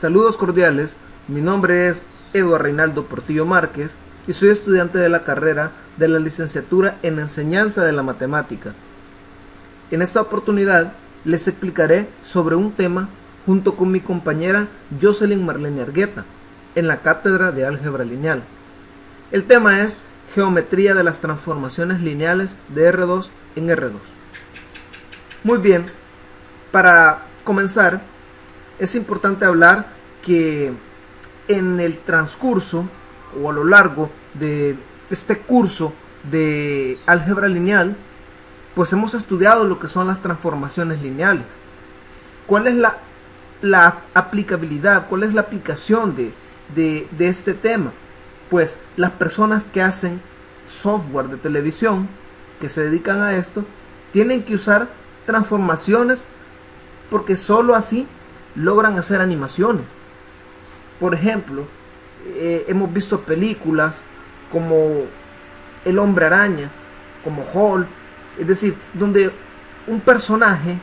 Saludos cordiales, mi nombre es Eduardo Reinaldo Portillo Márquez y soy estudiante de la carrera de la licenciatura en Enseñanza de la Matemática. En esta oportunidad les explicaré sobre un tema junto con mi compañera Jocelyn Marlene Argueta en la cátedra de álgebra lineal. El tema es geometría de las transformaciones lineales de R2 en R2. Muy bien, para comenzar es importante hablar que en el transcurso o a lo largo de este curso de álgebra lineal, pues hemos estudiado lo que son las transformaciones lineales. ¿Cuál es la aplicabilidad? ¿Cuál es la aplicación de este tema? Pues las personas que hacen software de televisión, que se dedican a esto, tienen que usar transformaciones porque solo así logran hacer animaciones. Por ejemplo, hemos visto películas como El Hombre Araña, como Hulk, es decir, donde un personaje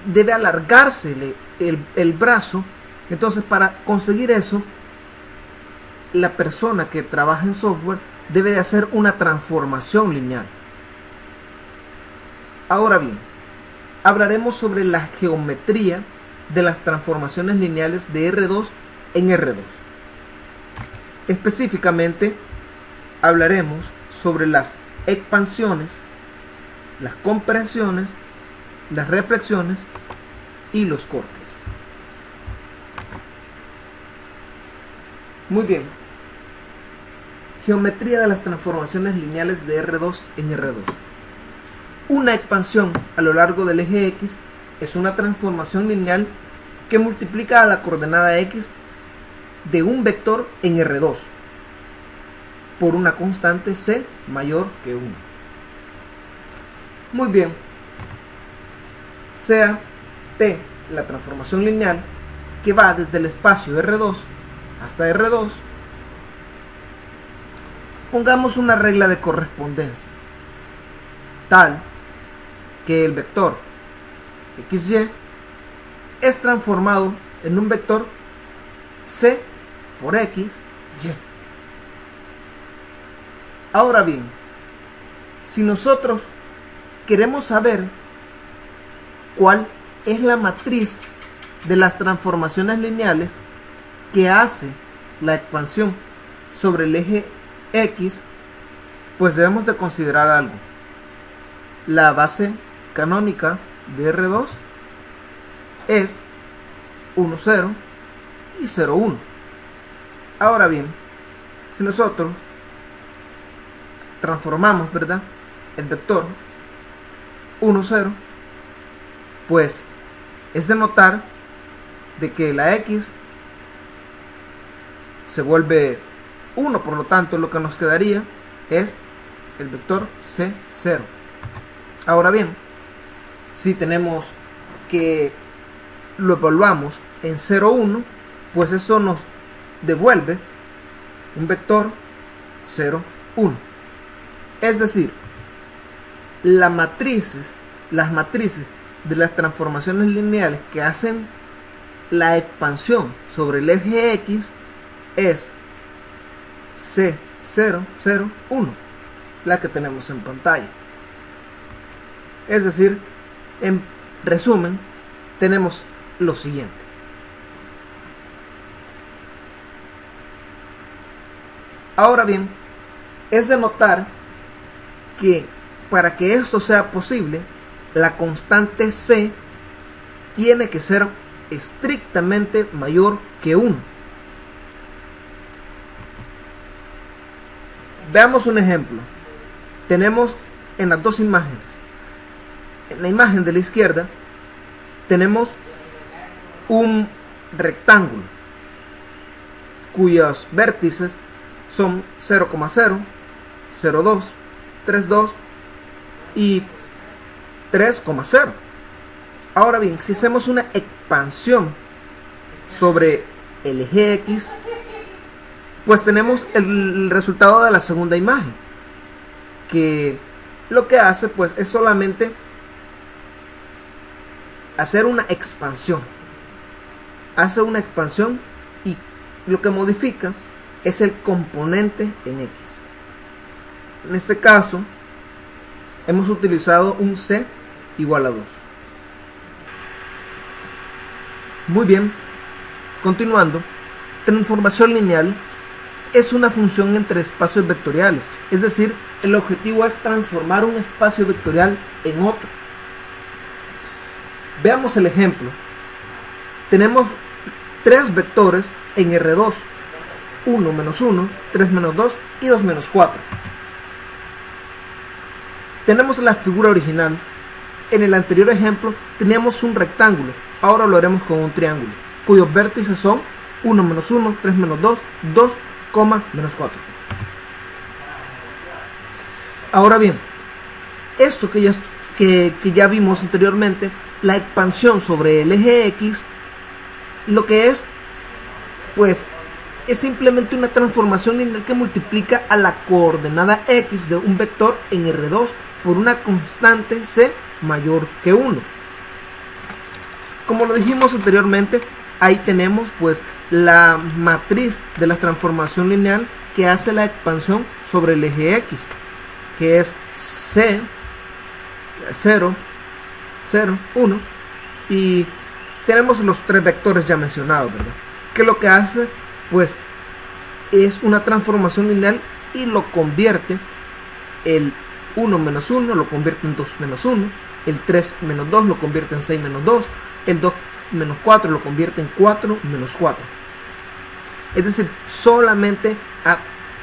debe alargársele el brazo. Entonces, para conseguir eso, la persona que trabaja en software debe de hacer una transformación lineal. Ahora bien, hablaremos sobre la geometría de las transformaciones lineales de R2 en R2. Específicamente, hablaremos sobre las expansiones, las compresiones, las reflexiones y los cortes. Muy bien. Geometría de las transformaciones lineales de R2 en R2. Una expansión a lo largo del eje X es una transformación lineal que multiplica a la coordenada X de un vector en R2 por una constante C mayor que 1. Muy bien. Sea T la transformación lineal que va desde el espacio R2 hasta R2, pongamos una regla de correspondencia tal que el vector XY es transformado en un vector C por X, Y. Ahora bien, si nosotros queremos saber cuál es la matriz de las transformaciones lineales que hace la expansión sobre el eje X, pues debemos de considerar algo. La base canónica de R2 es 1, 0 y 0, 1. Ahora bien, si nosotros transformamos, ¿verdad?, el vector 1, 0, pues es de notar de que la X se vuelve 1, por lo tanto lo que nos quedaría es el vector C0. Ahora bien, si tenemos que lo evaluamos en 0, 1, pues eso nos devuelve un vector 0, 1. Es decir, las matrices de las transformaciones lineales que hacen la expansión sobre el eje X es C0, 0, 1, la que tenemos en pantalla. Es decir, en resumen, tenemos lo siguiente. Ahora bien, es de notar que para que esto sea posible, la constante C tiene que ser estrictamente mayor que 1. Veamos un ejemplo. Tenemos en las dos imágenes. En la imagen de la izquierda tenemos un rectángulo cuyos vértices son 0,0, 0,2, 3,2 y 3,0. Ahora bien, si hacemos una expansión sobre el eje X, pues tenemos el resultado de la segunda imagen, que lo que hace pues es solamente hacer una expansión. hace una expansión y lo que modifica es el componente en X. En este caso hemos utilizado un C igual a 2. Muy bien, continuando, transformación lineal es una función entre espacios vectoriales, es decir, el objetivo es transformar un espacio vectorial en otro. Veamos el ejemplo. Tenemos tres vectores en R2, 1 menos 1, 3 menos 2 y 2 menos 4. Tenemos la figura original. En el anterior ejemplo teníamos un rectángulo, ahora lo haremos con un triángulo, cuyos vértices son 1 menos 1, 3 menos 2, 2, menos 4. Ahora bien, esto que ya vimos anteriormente, la expansión sobre el eje X, lo que es, pues, es simplemente una transformación lineal que multiplica a la coordenada X de un vector en R2 por una constante C mayor que 1. Como lo dijimos anteriormente, ahí tenemos pues la matriz de la transformación lineal que hace la expansión sobre el eje X, que es C, 0, 0, 1, y tenemos los tres vectores ya mencionados, ¿verdad? Que lo que hace pues es una transformación lineal y lo convierte, el 1 menos 1 lo convierte en 2 menos 1, el 3 menos 2 lo convierte en 6 menos 2, el 2 menos 4 lo convierte en 4 menos 4. Es decir, solamente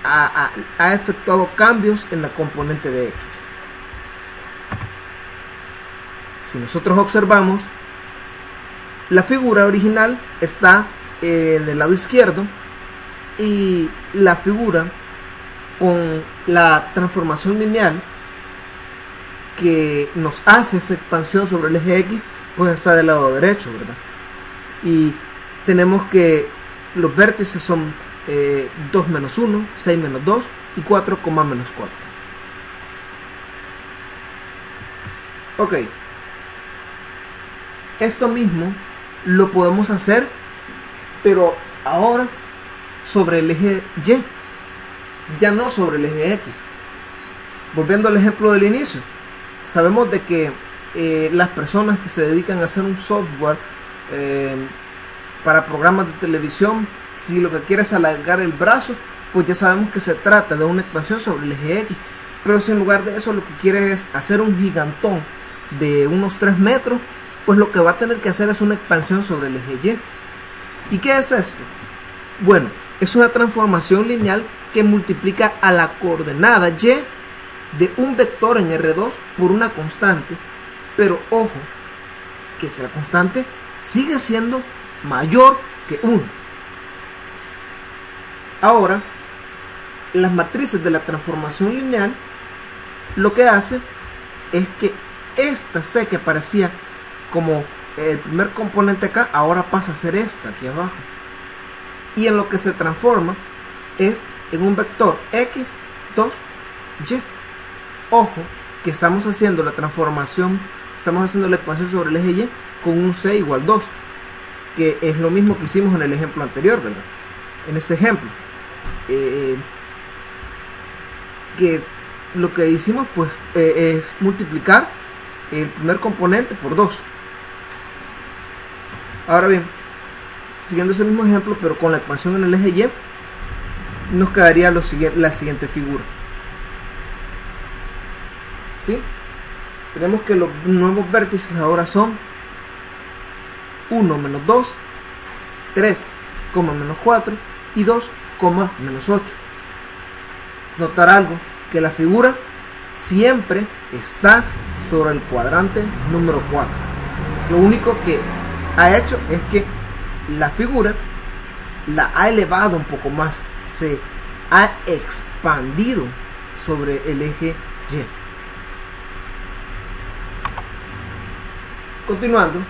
ha efectuado cambios en la componente de X. Si nosotros observamos, la figura original está en el lado izquierdo y la figura con la transformación lineal que nos hace esa expansión sobre el eje X pues está del lado derecho, ¿verdad? Y tenemos que los vértices son 2 menos 1, 6 menos 2 y 4, menos 4. Ok, esto mismo lo podemos hacer, pero ahora sobre el eje Y, ya no sobre el eje X. Volviendo al ejemplo del inicio, sabemos de que las personas que se dedican a hacer un software para programas de televisión, si lo que quiere es alargar el brazo, pues ya sabemos que se trata de una expansión sobre el eje X. Pero si en lugar de eso lo que quiere es hacer un gigantón de unos 3 metros, pues lo que va a tener que hacer es una expansión sobre el eje Y. ¿Y qué es esto? Bueno, es una transformación lineal que multiplica a la coordenada Y de un vector en R2 por una constante, pero ojo, que si la constante sigue siendo mayor que 1. Ahora, las matrices de la transformación lineal lo que hace es que esta C que aparecía como el primer componente acá, ahora pasa a ser esta aquí abajo. Y en lo que se transforma es en un vector X, 2, Y. Ojo, que estamos haciendo la transformación, estamos haciendo la expansión sobre el eje Y con un C igual 2, que es lo mismo que hicimos en el ejemplo anterior, ¿verdad? En ese ejemplo, que lo que hicimos pues es multiplicar el primer componente por 2. Ahora bien, siguiendo ese mismo ejemplo, pero con la expansión en el eje Y, nos quedaría la siguiente figura. ¿Sí? Tenemos que los nuevos vértices ahora son 1 menos 2, 3, menos 4 y 2, menos 8. Notar algo, que la figura siempre está sobre el cuadrante número 4. Lo único que ha hecho es que la figura la ha elevado un poco más, se ha expandido sobre el eje Y. Continuando,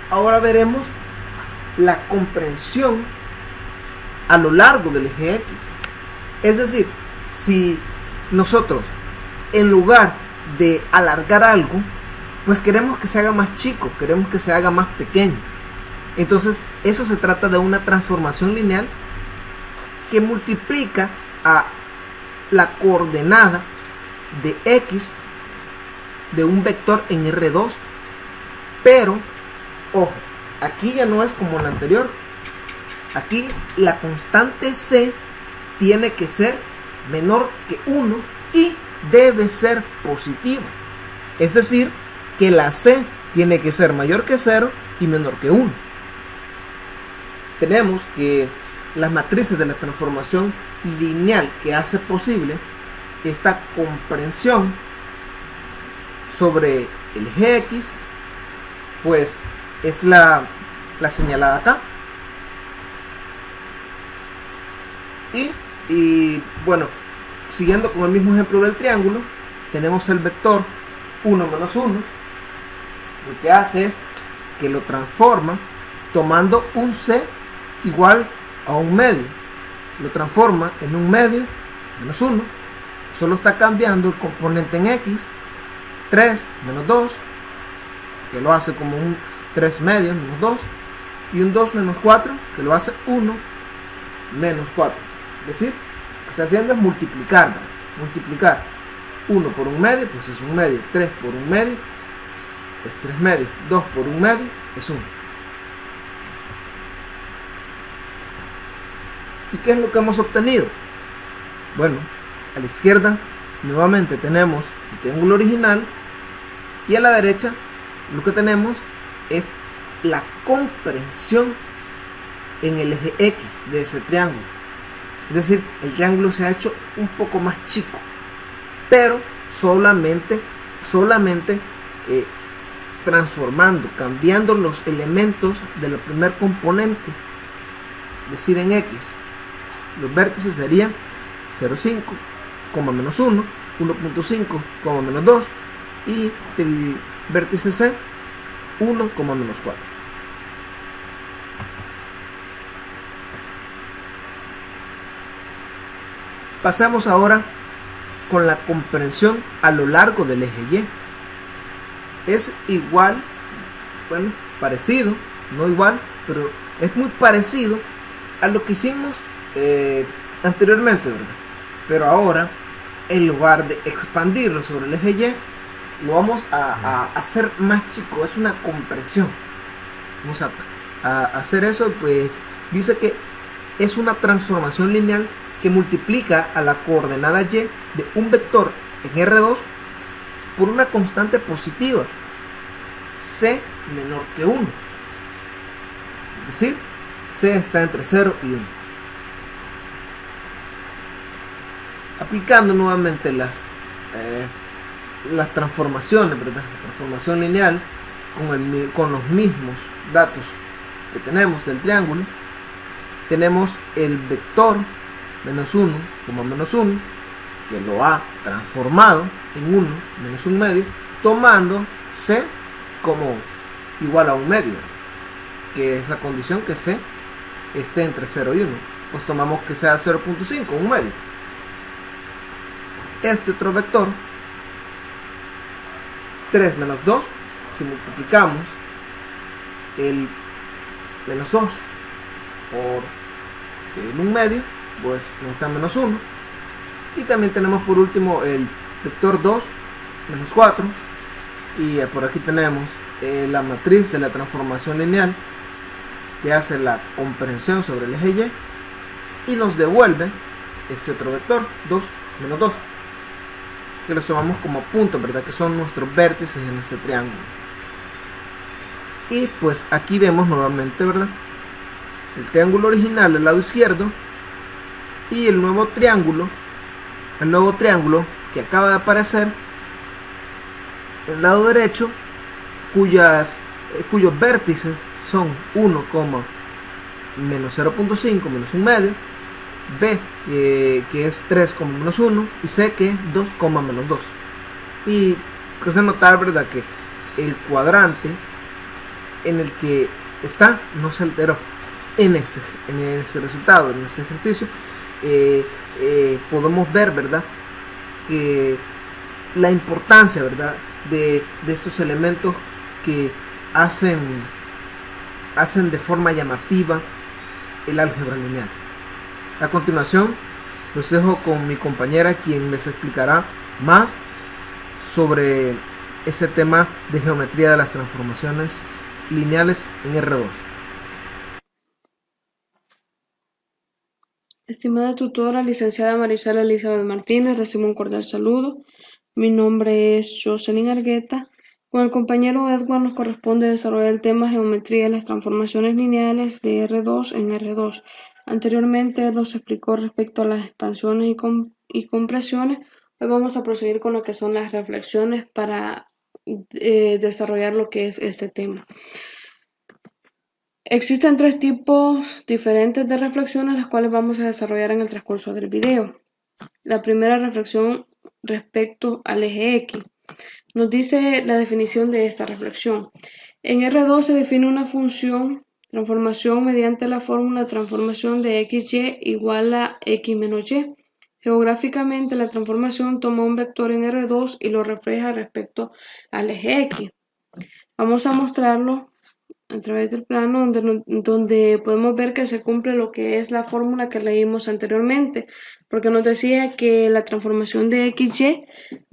ahora veremos la comprensión a lo largo del eje X. Es decir, si nosotros en lugar de alargar algo, pues queremos que se haga más chico, queremos que se haga más pequeño. Entonces eso se trata de una transformación lineal que multiplica a la coordenada de x de un vector en R2, pero ojo, aquí ya no es como en la anterior. Aquí la constante c tiene que ser menor que 1 y debe ser positiva. Es decir, que la c tiene que ser mayor que 0 y menor que 1. Tenemos que las matrices de la transformación lineal que hace posible esta comprensión sobre el eje X, pues es la señalada acá. Y bueno, siguiendo con el mismo ejemplo del triángulo, tenemos el vector 1 menos 1. Lo que hace es que lo transforma tomando un c igual a un medio. Lo transforma en un medio menos 1. Solo está cambiando el componente en x. 3 menos 2, que lo hace como un 3 medios menos 2. Y un 2 menos 4, que lo hace 1 menos 4. Es decir, lo que está haciendo es multiplicar, ¿verdad? Multiplicar 1 por un medio, pues es un medio. 3 por un medio es 3 medios. 2 por un medio es 1. ¿Y qué es lo que hemos obtenido? Bueno, a la izquierda nuevamente tenemos el triángulo original y a la derecha lo que tenemos es la comprensión en el eje X de ese triángulo. Es decir, el triángulo se ha hecho un poco más chico, pero solamente transformando, cambiando los elementos del primer componente, es decir, en X. Los vértices serían 0,5, menos 1, 1.5, menos 2 y el vértice C 1, menos 4. Pasamos ahora con la comprensión a lo largo del eje Y. Es igual, bueno, parecido, no igual, pero es muy parecido a lo que hicimos anteriormente, ¿verdad? Pero ahora, en lugar de expandirlo sobre el eje Y, lo vamos a hacer más chico. Es una compresión. Vamos a hacer eso, pues dice que es una transformación lineal que multiplica a la coordenada Y de un vector en R2 por una constante positiva, C menor que 1. Es decir, C está entre 0 y 1. Aplicando nuevamente las transformaciones, ¿verdad? La transformación lineal con los mismos datos que tenemos del triángulo, tenemos el vector menos 1, menos 1, que lo ha transformado en 1 menos 1 medio, tomando C como igual a 1 medio, que es la condición que C esté entre 0 y 1. Pues tomamos que sea 0.5, 1 medio. Este otro vector, 3 menos 2, si multiplicamos el menos 2 por el 1 medio, pues nos da menos 1. Y también tenemos por último el vector 2 menos 4, y por aquí tenemos la matriz de la transformación lineal que hace la comprensión sobre el eje Y nos devuelve este otro vector 2 menos 2, que lo tomamos como puntos, ¿verdad? Que son nuestros vértices en este triángulo. Y pues aquí vemos nuevamente, ¿verdad? El triángulo original del lado izquierdo y el nuevo triángulo que acaba de aparecer el lado derecho, cuyos vértices son 1, menos 0.5 menos 1 medio, B que es 3, menos 1 y C que es 2, menos 2. Y es de notar, ¿verdad?, que el cuadrante en el que está no se alteró en ese resultado, en ese ejercicio. Podemos ver, ¿verdad?, que la importancia, ¿verdad?, de estos elementos que hacen de forma llamativa el álgebra lineal. A continuación, los dejo con mi compañera, quien les explicará más sobre ese tema de geometría de las transformaciones lineales en R2. Estimada tutora, licenciada Marisela Elizabeth Martínez, recibo un cordial saludo. Mi nombre es Jocelyn Argueta. Con el compañero Edward nos corresponde desarrollar el tema geometría de las transformaciones lineales de R2 en R2. Anteriormente nos explicó respecto a las expansiones y compresiones. Hoy vamos a proseguir con lo que son las reflexiones para desarrollar lo que es este tema. Existen tres tipos diferentes de reflexiones, las cuales vamos a desarrollar en el transcurso del video. La primera reflexión respecto al eje X. Nos dice la definición de esta reflexión. En R2 se define una función transformación mediante la fórmula transformación de XY igual a X menos Y. Geográficamente, la transformación toma un vector en R2 y lo refleja respecto al eje X. Vamos a mostrarlo a través del plano donde podemos ver que se cumple lo que es la fórmula que leímos anteriormente, porque nos decía que la transformación de XY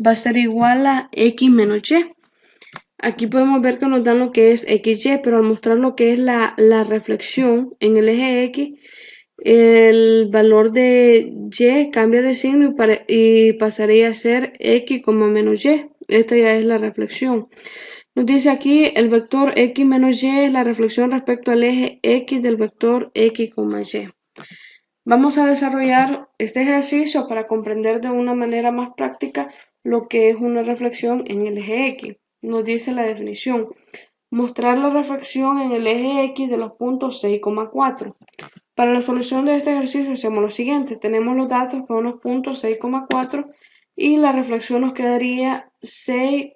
va a ser igual a X menos Y. Aquí podemos ver que nos dan lo que es XY, pero al mostrar lo que es la reflexión en el eje X, el valor de Y cambia de signo y pasaría a ser X, menos Y. Esta ya es la reflexión. Nos dice aquí el vector X menos Y es la reflexión respecto al eje X del vector X, Y. Vamos a desarrollar este ejercicio para comprender de una manera más práctica lo que es una reflexión en el eje X. Nos dice la definición: mostrar la reflexión en el eje X de los puntos 6,4. Para la solución de este ejercicio hacemos lo siguiente. Tenemos los datos con unos puntos 6,4 y la reflexión nos quedaría 6,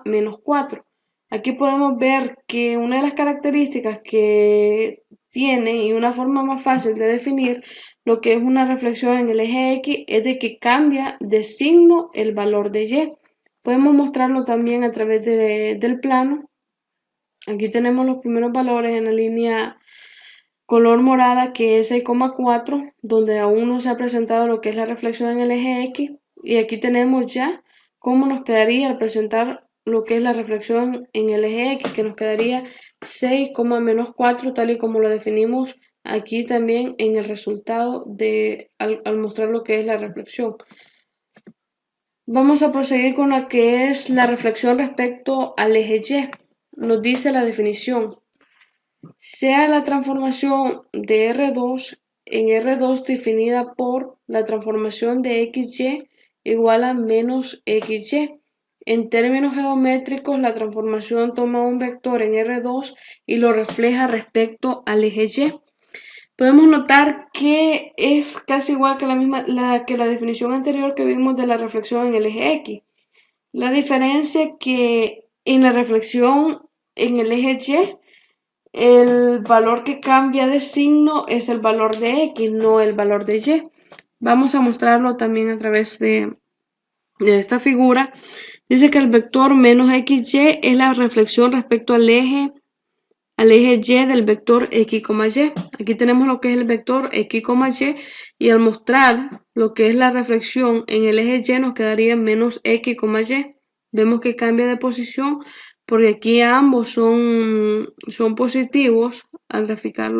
menos 4. Aquí podemos ver que una de las características que tiene y una forma más fácil de definir lo que es una reflexión en el eje X es de que cambia de signo el valor de Y. Podemos mostrarlo también a través del plano. Aquí tenemos los primeros valores en la línea color morada, que es 6,4, donde aún no se ha presentado lo que es la reflexión en el eje X. Y aquí tenemos ya cómo nos quedaría al presentar lo que es la reflexión en el eje X, que nos quedaría 6, menos 4, tal y como lo definimos aquí también en el resultado al mostrar lo que es la reflexión. Vamos a proseguir con la que es la reflexión respecto al eje Y. Nos dice la definición: sea la transformación de R2 en R2 definida por la transformación de XY igual a menos XY. En términos geométricos, la transformación toma un vector en R2 y lo refleja respecto al eje Y. Podemos notar que es casi igual que la definición anterior que vimos de la reflexión en el eje X. La diferencia es que en la reflexión en el eje Y, el valor que cambia de signo es el valor de X, no el valor de Y. Vamos a mostrarlo también a través de esta figura. Dice que el vector menos XY es la reflexión respecto al eje Y del vector X, Y. Aquí tenemos lo que es el vector X, Y al mostrar lo que es la reflexión en el eje Y nos quedaría menos X, Y. Vemos que cambia de posición porque aquí ambos son positivos al graficar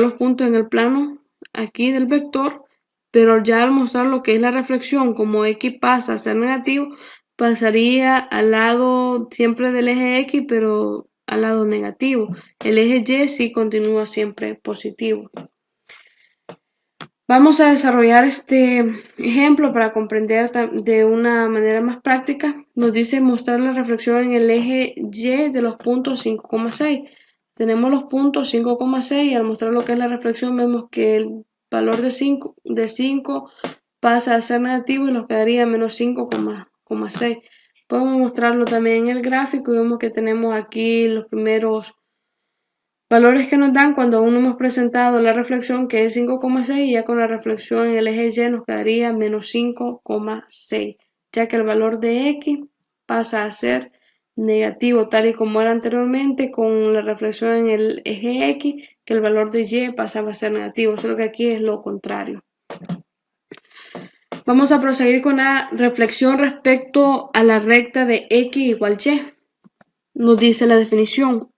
los puntos en el plano aquí del vector, pero ya al mostrar lo que es la reflexión, como X pasa a ser negativo, pasaría al lado siempre del eje X, pero al lado negativo. El eje Y sí continúa siempre positivo. Vamos a desarrollar este ejemplo para comprender de una manera más práctica. Nos dice mostrar la reflexión en el eje Y de los puntos 5,6. Tenemos los puntos 5,6 y al mostrar lo que es la reflexión vemos que el valor de 5 pasa a ser negativo y nos quedaría menos 5,6. Podemos mostrarlo también en el gráfico y vemos que tenemos aquí los primeros valores que nos dan cuando aún no hemos presentado la reflexión, que es 5,6, y ya con la reflexión en el eje Y nos quedaría menos 5,6. ya que el valor de x pasa a ser negativo, tal y como era anteriormente con la reflexión en el eje x, que el valor de y pasaba a ser negativo, solo que aquí es lo contrario. Vamos a proseguir con la reflexión respecto a la recta de x igual y. Nos dice la definición.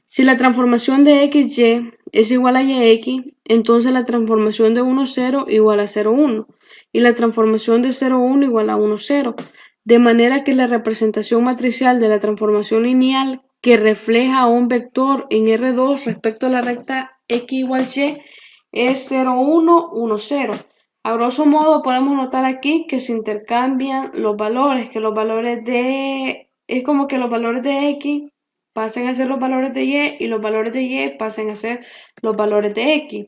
Si la transformación de xy es igual a yx, entonces la transformación de 1, 0 igual a 0, 1 y la transformación de 0, 1 igual a 1, 0. De manera que la representación matricial de la transformación lineal que refleja a un vector en R2 respecto a la recta x igual y es 0, 1, 1, 0. A grosso modo podemos notar aquí que se intercambian los valores, que los valores de... es como que los valores de x pasen a ser los valores de y los valores de y pasen a ser los valores de x.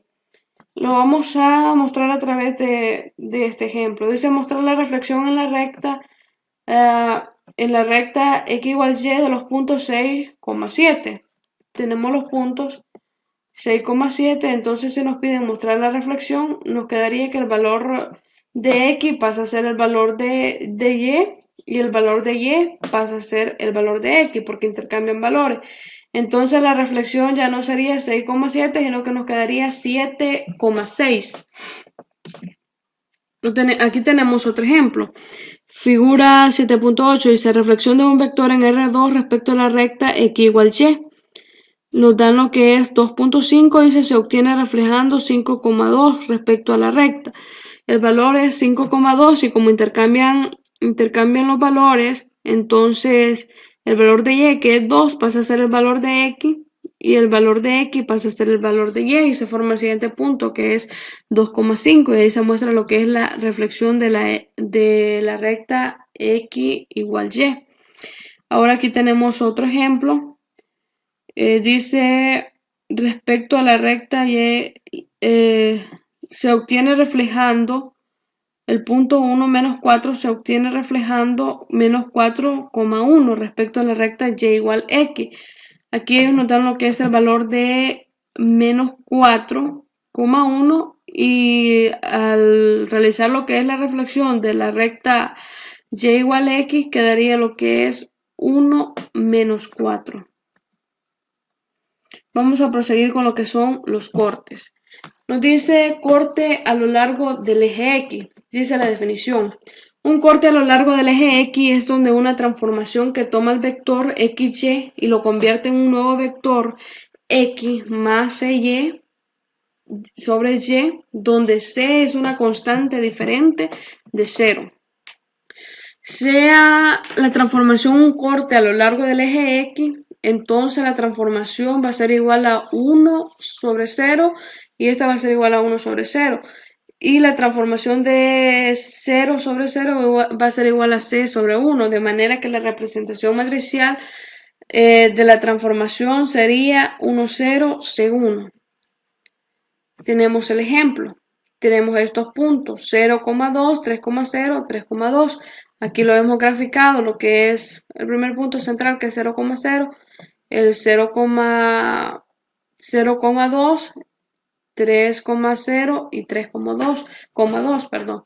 Lo vamos a mostrar a través de este ejemplo. Dice mostrar la reflexión en la recta x igual y de los puntos 6,7. Tenemos los puntos 6,7, entonces se nos pide mostrar la reflexión, nos quedaría que el valor de x pasa a ser el valor de y el valor de y pasa a ser el valor de x porque intercambian valores. Entonces la reflexión ya no sería 6,7, sino que nos quedaría 7,6. Aquí tenemos otro ejemplo. Figura 7.8 dice reflexión de un vector en R2 respecto a la recta x igual y. Nos dan lo que es 2.5, dice se obtiene reflejando 5,2 respecto a la recta. El valor es 5,2 y como intercambian los valores, entonces el valor de y, que es 2, pasa a ser el valor de x y el valor de x pasa a ser el valor de y se forma el siguiente punto que es 2,5 y ahí se muestra lo que es la reflexión de la recta x igual y. Ahora aquí tenemos otro ejemplo. Dice respecto a la recta y se obtiene reflejando el punto 1 menos 4 se obtiene reflejando menos 4,1 respecto a la recta y igual x. Aquí ellos nos dan lo que es el valor de menos 4,1 y al realizar lo que es la reflexión de la recta y igual x quedaría lo que es 1 menos 4. Vamos a proseguir con lo que son los cortes. Nos dice corte a lo largo del eje X. Dice la definición. Un corte a lo largo del eje X es donde una transformación que toma el vector XY y lo convierte en un nuevo vector X más CY sobre Y, donde C es una constante diferente de 0. Sea la transformación un corte a lo largo del eje X, entonces la transformación va a ser igual a 1 sobre 0 y esta va a ser igual a 1 sobre 0. Y la transformación de 0 sobre 0 va a ser igual a C sobre 1, de manera que la representación matricial de la transformación sería 1, 0, C, 1. Tenemos el ejemplo. Tenemos estos puntos 0,2, 3,0, 3,2. Aquí lo hemos graficado, lo que es el primer punto central que es 0,0, el 0,2, 3,0 y 3,2, perdón.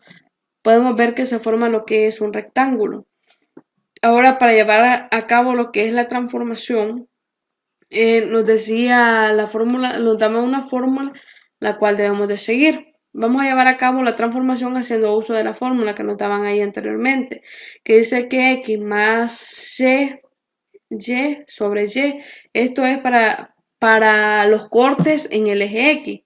Podemos ver que se forma lo que es un rectángulo. Ahora para llevar a cabo lo que es la transformación, nos decía la fórmula, nos daba una fórmula la cual debemos de seguir. Vamos a llevar a cabo la transformación haciendo uso de la fórmula que nos daban ahí anteriormente, que dice que x más c y sobre y, esto es para los cortes en el eje X.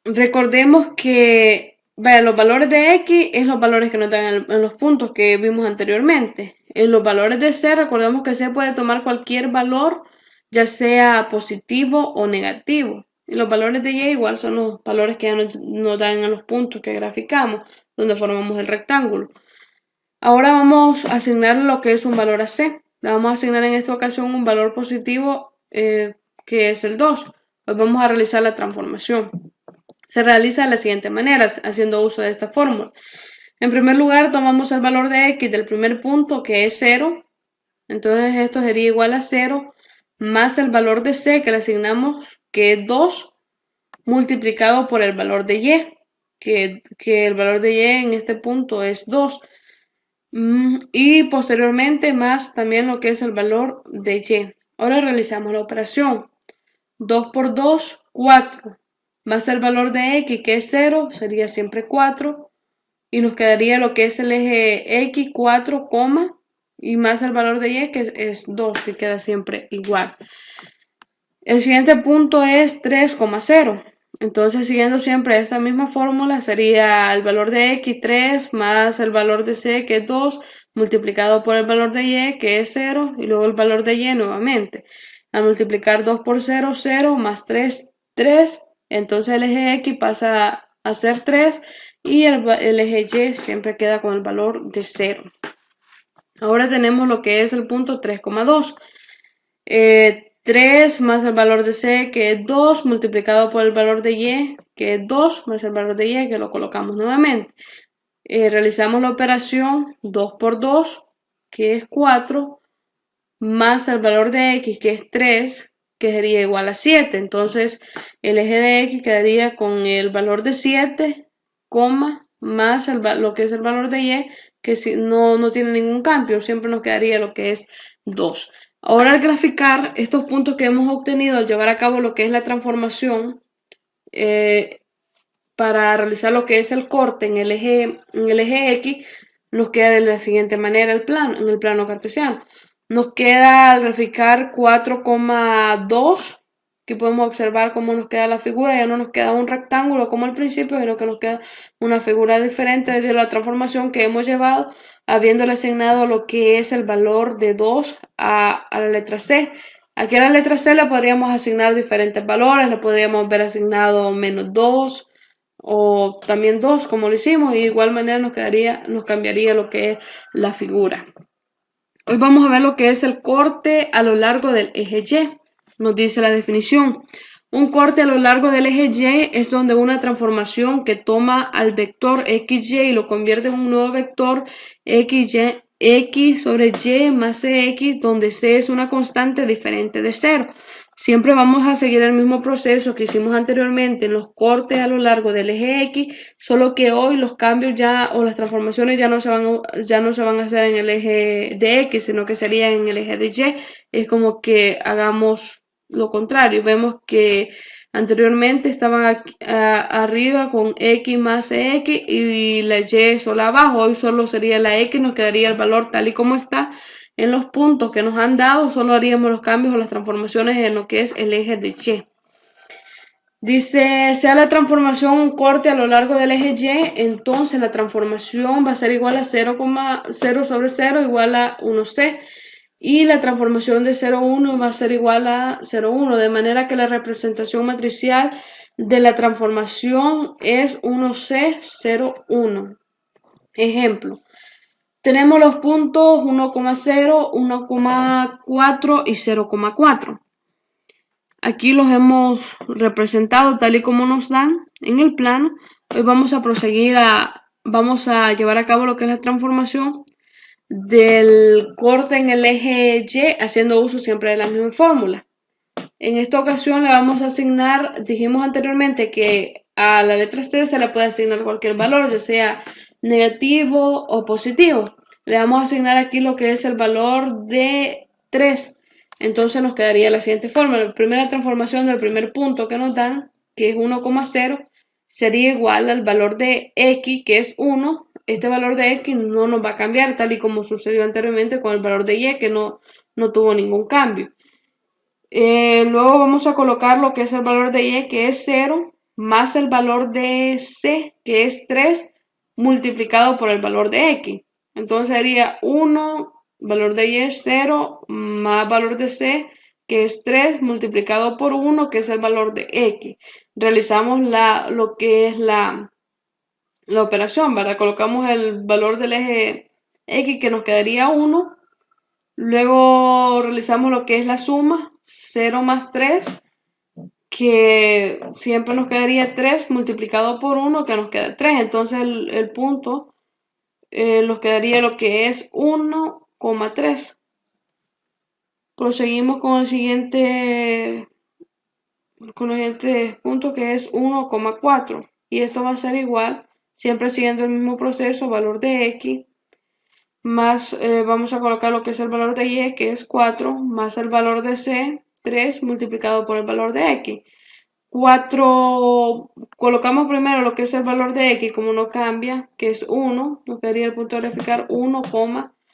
Recordemos que los valores de X es los valores que nos dan en los puntos que vimos anteriormente. En los valores de C, recordemos que C puede tomar cualquier valor, ya sea positivo o negativo. Y los valores de Y igual son los valores que ya nos dan en los puntos que graficamos, donde formamos el rectángulo. Ahora vamos a asignar lo que es un valor a C. Le vamos a asignar en esta ocasión un valor positivo que es el 2. Pues vamos a realizar la transformación. Se realiza de la siguiente manera, haciendo uso de esta fórmula. En primer lugar, tomamos el valor de X del primer punto, que es 0. Entonces esto sería igual a 0, más el valor de C que le asignamos, que es 2, multiplicado por el valor de Y. que el valor de y en este punto es 2. Y posteriormente más también lo que es el valor de y. Ahora realizamos la operación. 2 por 2, 4. Más el valor de x, que es 0, sería siempre 4. Y nos quedaría lo que es el eje x, 4, y más el valor de y, que es 2, que queda siempre igual. El siguiente punto es 3,0. Entonces, siguiendo siempre esta misma fórmula, sería el valor de x, 3, más el valor de c, que es 2, multiplicado por el valor de y, que es 0, y luego el valor de y nuevamente. Al multiplicar 2 por 0, 0, más 3, 3. Entonces el eje x pasa a ser 3 y el eje y siempre queda con el valor de 0. Ahora tenemos lo que es el punto 3,2. 3 más el valor de c, que es 2, multiplicado por el valor de y, que es 2, más el valor de y, que lo colocamos nuevamente. Realizamos la operación 2 por 2, que es 4, más el valor de x, que es 3, que sería igual a 7. Entonces, el eje de x quedaría con el valor de 7, más lo que es el valor de y, que no tiene ningún cambio, siempre nos quedaría lo que es 2. Ahora, al graficar estos puntos que hemos obtenido al llevar a cabo lo que es la transformación, para realizar lo que es el corte en el eje X, nos queda de la siguiente manera en el plano cartesiano. Nos queda al graficar 4,2, que podemos observar cómo nos queda la figura. Ya no nos queda un rectángulo como al principio, sino que nos queda una figura diferente debido a la transformación que hemos llevado, habiéndole asignado lo que es el valor de 2 a la letra C. Aquí a la letra C le podríamos asignar diferentes valores, le podríamos haber asignado menos 2 o también 2 como lo hicimos, y de igual manera nos cambiaría lo que es la figura. Hoy vamos a ver lo que es el corte a lo largo del eje Y. Nos dice la definición. Un corte a lo largo del eje Y es donde una transformación que toma al vector XY y lo convierte en un nuevo vector XY, X sobre Y más CX, donde C es una constante diferente de 0. Siempre vamos a seguir el mismo proceso que hicimos anteriormente en los cortes a lo largo del eje X, solo que hoy los cambios ya o las transformaciones ya no se van a hacer en el eje de X, sino que serían en el eje de Y. Es como que hagamos lo contrario. Vemos que anteriormente estaban aquí, arriba con X más X y la Y sola abajo. Hoy solo sería la X, nos quedaría el valor tal y como está. En los puntos que nos han dado, solo haríamos los cambios o las transformaciones en lo que es el eje de Y. Dice, sea la transformación un corte a lo largo del eje Y, entonces la transformación va a ser igual a 0,0 sobre 0 igual a 1C. Y la transformación de 0,1 va a ser igual a 0,1, de manera que la representación matricial de la transformación es 1C, 0,1. Ejemplo. Tenemos los puntos 1,0, 1,4 y 0,4. Aquí los hemos representado tal y como nos dan en el plano. Hoy vamos a llevar a cabo lo que es la transformación del corte en el eje Y, haciendo uso siempre de la misma fórmula. En esta ocasión le vamos a asignar, dijimos anteriormente que a la letra C se le puede asignar cualquier valor, ya sea negativo o positivo. Le vamos a asignar aquí lo que es el valor de 3. Entonces nos quedaría la siguiente forma. La primera transformación del primer punto que nos dan, que es 1,0, sería igual al valor de X, que es 1. Este valor de X no nos va a cambiar, tal y como sucedió anteriormente con el valor de Y, que no tuvo ningún cambio. Luego vamos a colocar lo que es el valor de Y, que es 0, más el valor de C, que es 3, multiplicado por el valor de X. Entonces sería 1, valor de Y es 0, más valor de C, que es 3, multiplicado por 1, que es el valor de X. Realizamos lo que es la operación, ¿verdad? Colocamos el valor del eje X, que nos quedaría 1. Luego realizamos lo que es la suma, 0 más 3, que siempre nos quedaría 3 multiplicado por 1, que nos queda 3. Entonces el punto nos quedaría lo que es 1,3. Proseguimos con el siguiente punto, que es 1,4. y esto va a ser igual, siempre siguiendo el mismo proceso, valor de x, más vamos a colocar lo que es el valor de y, que es 4, más el valor de c, 3 multiplicado por el valor de x. 4, colocamos primero lo que es el valor de x, como no cambia, que es 1, nos quedaría el punto de verificar 1,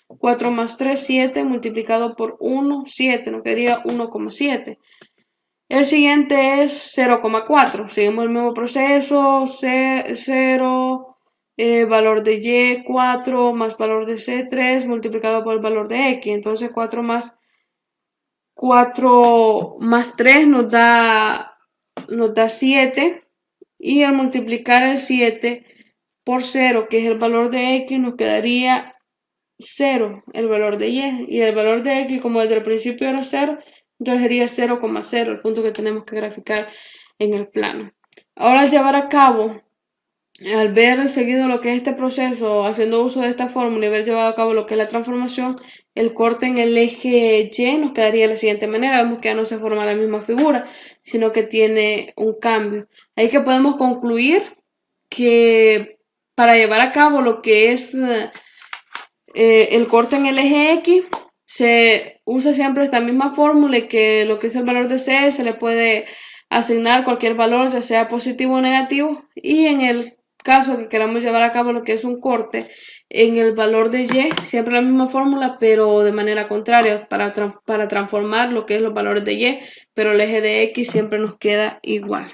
4 más 3, 7, multiplicado por 1, 7, nos quedaría 1,7. El siguiente es 0,4, seguimos el mismo proceso, 0, valor de y 4 más valor de c 3 multiplicado por el valor de x, entonces 4 más 3 nos da 7 y al multiplicar el 7 por 0, que es el valor de x, nos quedaría 0, el valor de y el valor de x, como desde el principio era 0, entonces sería 0,0, el punto que tenemos que graficar en el plano. Ahora, al llevar a cabo, al ver seguido lo que es este proceso, haciendo uso de esta fórmula y haber llevado a cabo lo que es la transformación, el corte en el eje Y nos quedaría de la siguiente manera. Vemos que ya no se forma la misma figura, sino que tiene un cambio. Ahí que podemos concluir que para llevar a cabo lo que es el corte en el eje X, se usa siempre esta misma fórmula y que lo que es el valor de C se le puede asignar cualquier valor, ya sea positivo o negativo, y en el caso que queramos llevar a cabo lo que es un corte en el valor de Y, siempre la misma fórmula, pero de manera contraria, para transformar lo que es los valores de Y, pero el eje de X siempre nos queda igual.